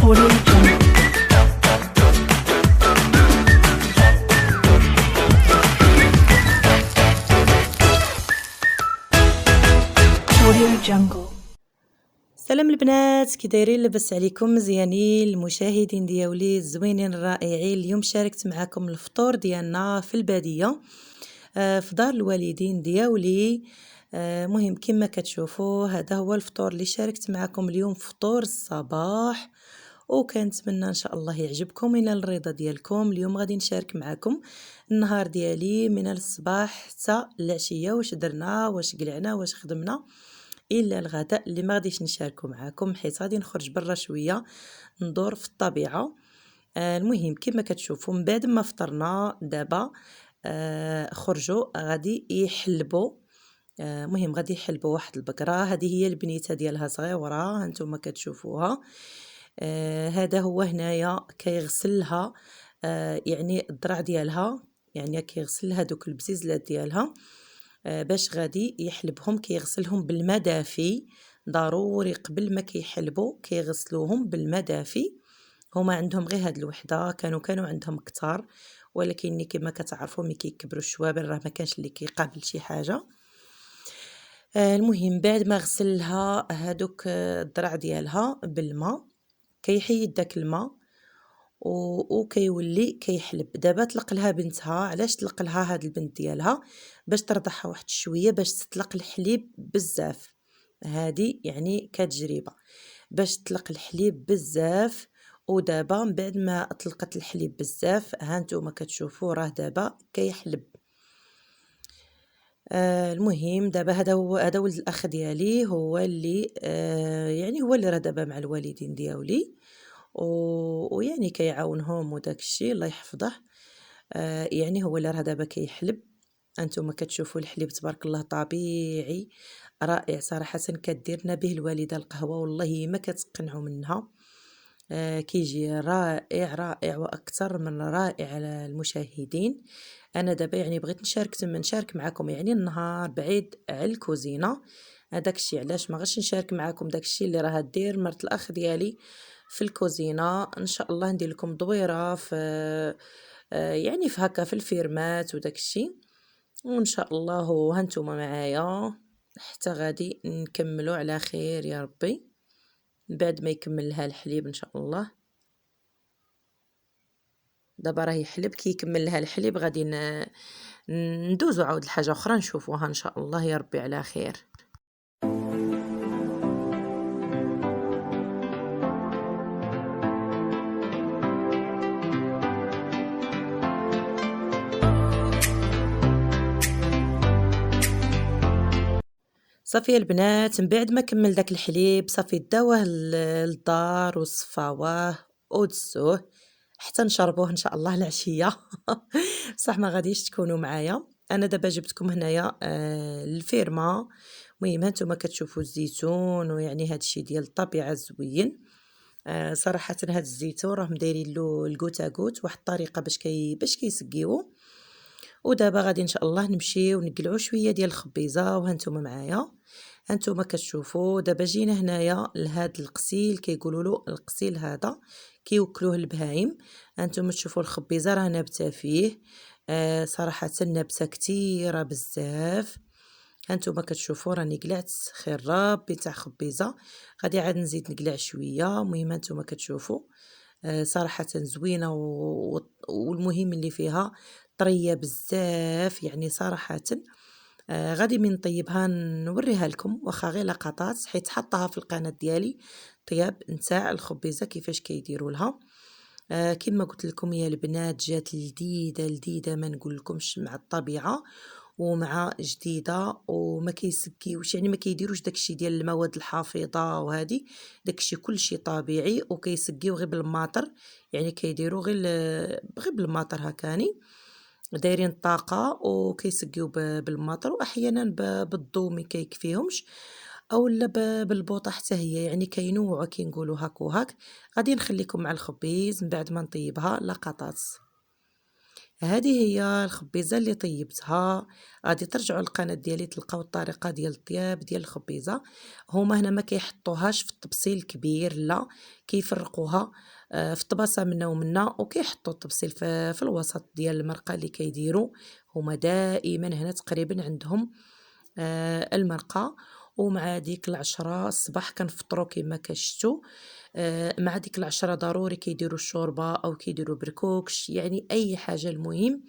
Audio Jungle. Audio Jungle. سلام البنات، كي دايرين؟ لاباس عليكم؟ مزيانين المشاهدين ديالي الزوينين الرائعين. اليوم شاركت معكم الفطور ديالنا في الباديه في دار الوالدين ديالي. مهم كما كتشوفوا هذا هو الفطور اللي شاركت معكم اليوم، فطور الصباح، وكنتمنى ان شاء الله يعجبكم وينال الرضا ديالكم. اليوم غادي نشارك معكم النهار ديالي من الصباح حتى العشيه، واش درنا، واش قلعنا، واش خدمنا، الا الغداء اللي ما غاديش نشاركه معكم حيت غادي نخرج برا شويه ندور في الطبيعه. المهم كما كتشوفوا من بعد ما فطرنا دابا خرجوا غادي يحلبوا. مهم غادي يحلبوا واحد البقره، هذه هي البنيته ديالها صغيره هانتوما كتشوفوها. هذا هو هنايا كيغسلها، يعني الضرع ديالها، يعني كيغسل هذوك البزيزلات ديالها باش غادي يحلبهم. كيغسلهم بالماء دافي، ضروري قبل ما كيحلبوا كيغسلوهم بالماء دافي. هما عندهم غير هاد الوحده، كانوا عندهم كتار، ولكن كما كتعرفوا ملي كيكبروا الشوابل راه ما كانش اللي كيقابل شي حاجه. المهم بعد ما غسلها هادوك الضرع ديالها بالماء، كيحيد داك الماء وكيولي كيحلب. دابا طلق لها بنتها. علاش طلق لها هاد البنت ديالها؟ باش ترضعها واحد شويه باش تطلق الحليب بزاف. هادي يعني كتجربه باش تطلق الحليب بزاف. ودابا من بعد ما اطلقت الحليب بزاف هانتوما كتشوفوا راه دابا كيحلب. المهم دابا هذا ولد الاخ ديالي، هو اللي يعني هو اللي راه دابا مع الوالدين ديالي ويعني كيعاونهم وداك الشيء، الله يحفظه. يعني هو اللي راه دابا كيحلب. انتم كتشوفوا الحليب تبارك الله طبيعي رائع صراحه. كديرنا به الوالده القهوه والله ما كتقنعوا منها. كيجي رائع رائع واكثر من رائع على المشاهدين. انا دابا يعني بغيت نشارك معكم يعني النهار بعيد على الكوزينه. هذاك الشيء علاش ما غاش نشارك معكم داك الشيء اللي راه دير مرت الاخ ديالي في الكوزينه. ان شاء الله ندير لكم دويره في يعني في هكا في الفيرمات وداك الشيء، وان شاء الله هانتوما معايا حتى غادي نكملوا على خير يا ربي. بعد ما يكمل لها الحليب ان شاء الله، دابا راه يحلب، كي يكمل لها الحليب غادي ندوزو عاود لحاجه اخرى نشوفوها ان شاء الله يا ربي على خير. صافي البنات، من بعد ما كمل داك الحليب صافي داوه للدار وصفاوه ودسوه حتى نشربوه ان شاء الله العشيه. صح ما غاديش تكونوا معايا. انا دابا جبتكم هنايا الفيرما. المهم هانتوما كتشوفوا الزيتون، ويعني هاد الشيء ديال الطبيعه زوين. صراحه هاد الزيتون راهم دايرين له الكوتاكوت واحد الطريقه باش كيسقيوه. ودابا غادي ان شاء الله نمشيو ونقلعوا شويه ديال الخبيزه وهانتوما معايا. هانتوما كتشوفوا دابا جينا هنايا لهاد القسيل، كيقولوا له القسيل هذا كيوكلوه البهايم. هانتوما تشوفوا الخبيزه راه نابته فيه. صراحه نابته كثيره بزاف. هانتوما كتشوفوا راني قلعت خير ربي تاع خبيزه، غادي عاد نزيد نقلع شويه. المهم هانتوما كتشوفوا صراحه زوينه والمهم اللي فيها طريه بزاف يعني صراحه. غادي من نطيبها نوريها لكم واخا غير لقطات حيت حطها في القناه ديالي طياب نتاع الخبيزه كيفاش كيديروا لها. كما قلت لكم يا البنات جات لذيذه ما نقول لكمش، مع الطبيعه ومع جديده وما كيسكيوش، يعني ما كيديروش داكشي ديال المواد الحافظه وهذه، داكشي كلشي طبيعي. وكيسكيو غير بالماطر، يعني كيديروا غير بالماطر هكاني، دايرين الطاقه وكيسقيو بالمطر، واحيانا بالضو مي كيكفيهمش اولا بالبوطه حتى هي، يعني كينوعوا كي نقولوا هاك وهاك. غادي نخليكم مع الخبيز من بعد ما نطيبها لقطات. هذه هي الخبيزة اللي طيبتها. غادي ترجعوا للقناة ديالي تلقاو الطريقة ديال الطياب ديال الخبيزة. هما هنا ما كيحطوهاش في الطبسيل كبير، لا، كيفرقوها في طباسة منا ومنا، وكيحطوا الطبسيل في الوسط ديال المرقة اللي كيديروا. هما دائما هنا تقريبا عندهم المرقة، ومع ديك العشرة الصباح كنفطروا كما كشفتوا. مع ديك العشرة ضروري كيديروا الشوربة أو كيديروا بركوكش، يعني أي حاجة، المهم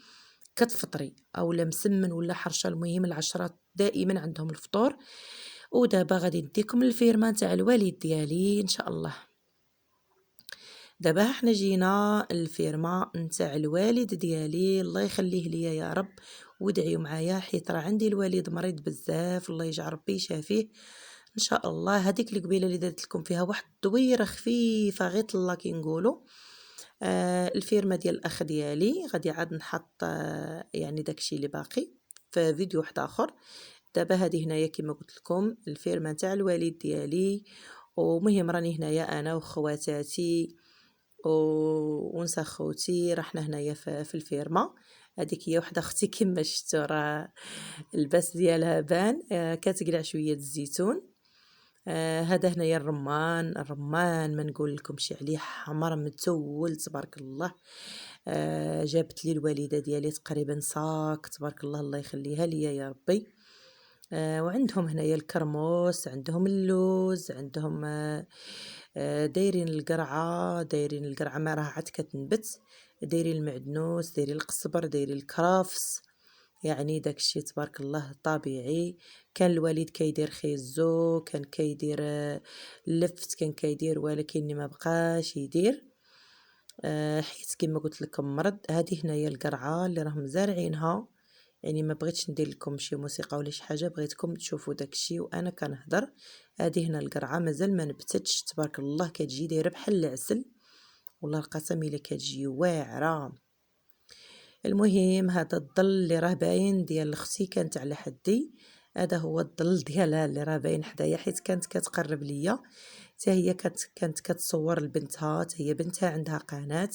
كتفطري أولا مسمن ولا حرشة، المهم العشرة دائما عندهم الفطور. ودابا غادي نديكم الفيرما نتاع الوالد ديالي إن شاء الله. دابا حنا جينا الفيرما نتاع الوالد ديالي، الله يخليه ليا يا رب، وادعيوا معايا حيت راه عندي الوالد مريض بزاف، الله يجعل ربي يشافيه ان شاء الله. هذيك القبيله اللي درت لكم فيها واحد الدويره خفيفه غير طلا كنقولوا. الفيرما ديال الاخ ديالي غادي عاد نحط يعني داكشي اللي باقي في فيديو واحد اخر. دابا هذه هنايا كما قلت لكم الفيرما نتاع الوالد ديالي، ومهم راني هنايا انا وخواتاتي ونسى خوتي، رحنا هنايا في الفيرما. هذيك هي وحده اختي كما شفتوا راه الباس ديالها بان، كتقلع شويه الزيتون. هذا هنايا الرمان ما نقول لكمش عليه، حمر متول تبارك الله. جابت لي الوالده ديالي تقريبا صاك تبارك الله، الله يخليها ليا يا ربي. وعندهم هنايا الكرموس، عندهم اللوز، عندهم دايرين القرعه ما راه عاد كتنبت، دايرين المعدنوس، دايرين القزبر، دايرين الكرافس، يعني داكشي تبارك الله طبيعي. كان الوالد كيدير خيزو، كان كيدير اللفت، كان كيدير، ولكن ما بقاش يدير حيت كما قلت لكم مرض. هذه هنايا القرعه اللي راهم زارعينها، يعني ما بغيتش ندير لكم شي موسيقى ولا شي حاجه، بغيتكم تشوفوا داكشي وانا كنهضر. هذه هنا القرعه مازال ما نبتتش تبارك الله، كتجي دايره بحال العسل، والله القسم الا كتجي واعره. المهم هذا الظل اللي راه باين ديال اختي كانت على حدي، هذا هو الظل ديالها اللي راه باين حدايا، حيت كانت كتقرب ليا. حتى هي كانت كتصور لبنتها، حتى هي بنتها عندها قناه.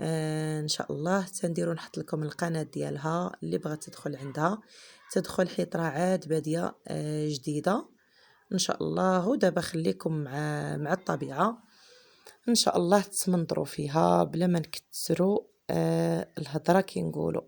ان شاء الله تنديروا نحط لكم القناه ديالها، اللي بغات تدخل عندها تدخل، حيت راه عاد باديه جديده ان شاء الله. ودابا خليكم مع الطبيعه ان شاء الله تمنظروا فيها بلا ما نكثروا الهضره كي نقولوا.